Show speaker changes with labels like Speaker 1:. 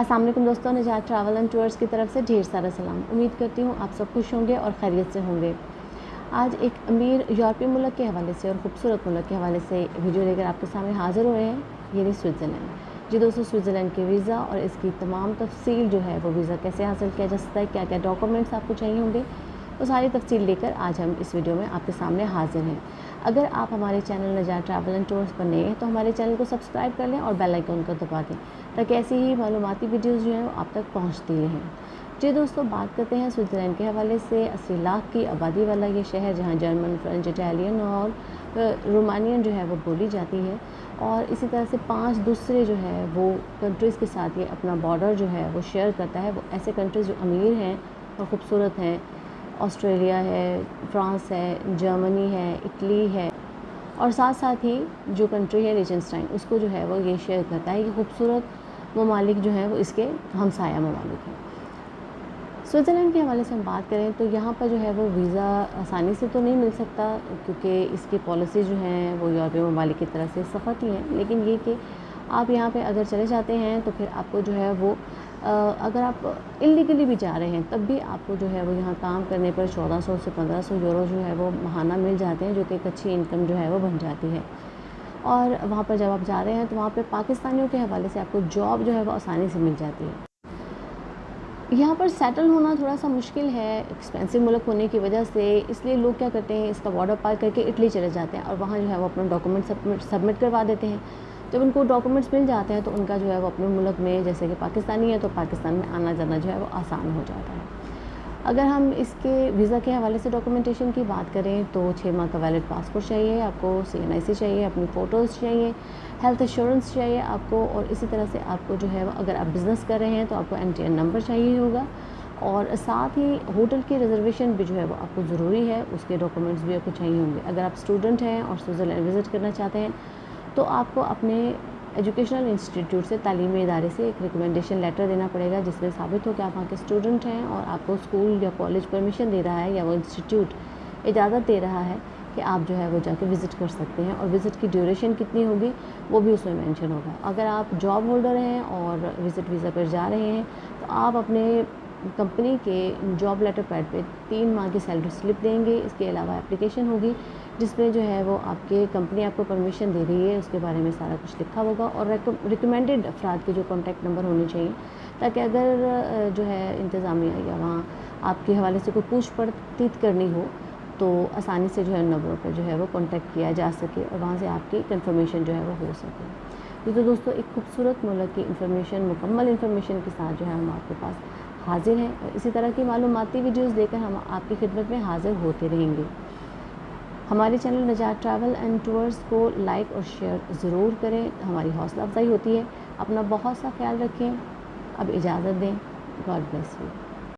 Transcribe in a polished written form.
Speaker 1: अस्सलाम वालेकुम दोस्तों, निजात ट्रैवल एंड टूर्स की तरफ से ढेर सारा सलाम। उम्मीद करती हूँ आप सब खुश होंगे और खैरियत से होंगे। आज एक अमीर यूरोपीय मुल्क के हवाले से और ख़ूबसूरत मुल्क के हवाले से वीडियो लेकर आपके सामने हाज़िर हुए हैं। ये रही स्विट्ज़रलैंड। जी दोस्तों, स्विट्ज़रलैंड के वीज़ा और इसकी तमाम तफसील जो है वो वीज़ा कैसे हासिल किया जा सकता है, क्या क्या डॉक्यूमेंट्स आपको चाहिए होंगे, वो सारी तफसील लेकर आज हम इस वीडियो में आपके सामने हाज़िर हैं। अगर आप हमारे चैनल निजात ट्रैवल एंड टूर्स पर नए हैं तो हमारे चैनल को सब्सक्राइब कर लें और बेल आइकन को दबा दें ताकि ऐसी ही मालूमाती वीडियोज़ जो हैं वो आप तक पहुँचती रहें। जी दोस्तों, बात करते हैं स्विट्ज़रलैंड के हवाले से। 80 लाख की आबादी वाला ये शहर, जहाँ जर्मन, फ्रेंच, इटालियन और रोमानियन जो है वो बोली जाती है, और इसी तरह से 5 दूसरे जो है वो कंट्रीज़ के साथ ये अपना बॉर्डर जो है वो शेयर करता है। वो ऐसे कंट्रीज़ जो अमीर हैं और ख़ूबसूरत हैं, ऑस्ट्रेलिया है, फ्रांस है, जर्मनी है, इटली है, और साथ साथ ही जो कंट्री है लिechtenstein, उसको जो है वो ये शेयर करता है। ये खूबसूरत ममालिक जो हैं वो इसके हमसाया ममालिक हैं। स्विट्ज़रलैंड के हवाले से हम बात करें तो यहाँ पर जो है वो वीज़ा आसानी से तो नहीं मिल सकता, क्योंकि इसकी पॉलिसी जो हैं वो यूरोपीय ममालिक की तरफ से सख्त ही हैं। लेकिन ये कि आप यहाँ पे अगर चले जाते हैं तो फिर आपको जो है वो अगर आप इल्लीगली भी जा रहे हैं तब भी आपको जो है वो यहाँ काम करने पर 1400 से 1500 यूरो जो है वो माहाना मिल जाते हैं, जो कि एक अच्छी इनकम जो है वो बन जाती है। और वहाँ पर जब आप जा रहे हैं तो वहाँ पे पाकिस्तानियों के हवाले से आपको जॉब जो है वो आसानी से मिल जाती है। यहाँ पर सेटल होना थोड़ा सा मुश्किल है एक्सपेंसिव मुल्क होने की वजह से, इसलिए लोग क्या करते हैं, इसका बॉर्डर पार करके इटली चले जाते हैं और वहाँ जो है वो अपना डॉक्यूमेंट सबमिट करवा देते हैं। जब उनको डॉक्यूमेंट्स मिल जाते हैं तो उनका जो है वो अपने मुल्क में, जैसे कि पाकिस्तानी है तो पाकिस्तान में आना जाना जो है वो आसान हो जाता है। अगर हम इसके वीज़ा के हवाले से डॉक्यूमेंटेशन की बात करें तो 6 माह का वैलिड पासपोर्ट चाहिए आपको, CNIC चाहिए, अपनी फ़ोटोज़ चाहिए, हेल्थ इंश्योरेंस चाहिए आपको, और इसी तरह से आपको जो है अगर आप बिज़नेस कर रहे हैं तो आपको NTN नंबर चाहिए होगा, और साथ ही होटल की रिजर्वेशन भी जो है वो आपको ज़रूरी है, उसके डॉक्यूमेंट्स भी आपको चाहिए होंगे। अगर आप स्टूडेंट हैं और स्विट्ज़रलैंड विज़िट करना चाहते हैं तो आपको अपने एजुकेशनल इंस्टीट्यूट से, तालीमी इदारे से एक रिकमेंडेशन लेटर देना पड़ेगा, जिसमें साबित हो कि आप वहाँ के स्टूडेंट हैं और आपको स्कूल या कॉलेज परमिशन दे रहा है या वो इंस्टीट्यूट इजाज़त दे रहा है कि आप जो है वो जाके विज़िट कर सकते हैं, और विज़िट की ड्यूरेशन कितनी होगी वो भी उसमें मेंशन होगा। अगर आप जॉब होल्डर हैं और विज़िट वीज़ा पर जा रहे हैं तो आप अपने कंपनी के जॉब लेटर पैड पे 3 माह की सैलरी स्लिप देंगे। इसके अलावा एप्लीकेशन होगी जिसमें जो है वो आपके कंपनी आपको परमिशन दे रही है उसके बारे में सारा कुछ लिखा होगा, और रिकमेंडेड अफराद के जो कॉन्टैक्ट नंबर होने चाहिए, ताकि अगर जो है इंतज़ामिया या वहाँ आपके हवाले से कोई पूछ पड़तीत करनी हो तो आसानी से जो है नंबरों पर जो है वो कॉन्टैक्ट किया जा सके और वहाँ से आपकी कंफर्मेशन जो है वो हो सके। तो दोस्तों, एक खूबसूरत मुल्क की इंफॉर्मेशन, मुकम्मल इंफॉर्मेशन के साथ जो है हम आपके पास हाजिर हैं, और इसी तरह की मालूमाती वीडियोज़ लेकर हम आपकी खिदमत में हाजिर होते रहेंगे। हमारे चैनल निजात ट्रैवल एंड टूर्स को लाइक और शेयर ज़रूर करें, हमारी हौसला अफजाई होती है। अपना बहुत सा ख्याल रखें। अब इजाज़त दें। God bless you.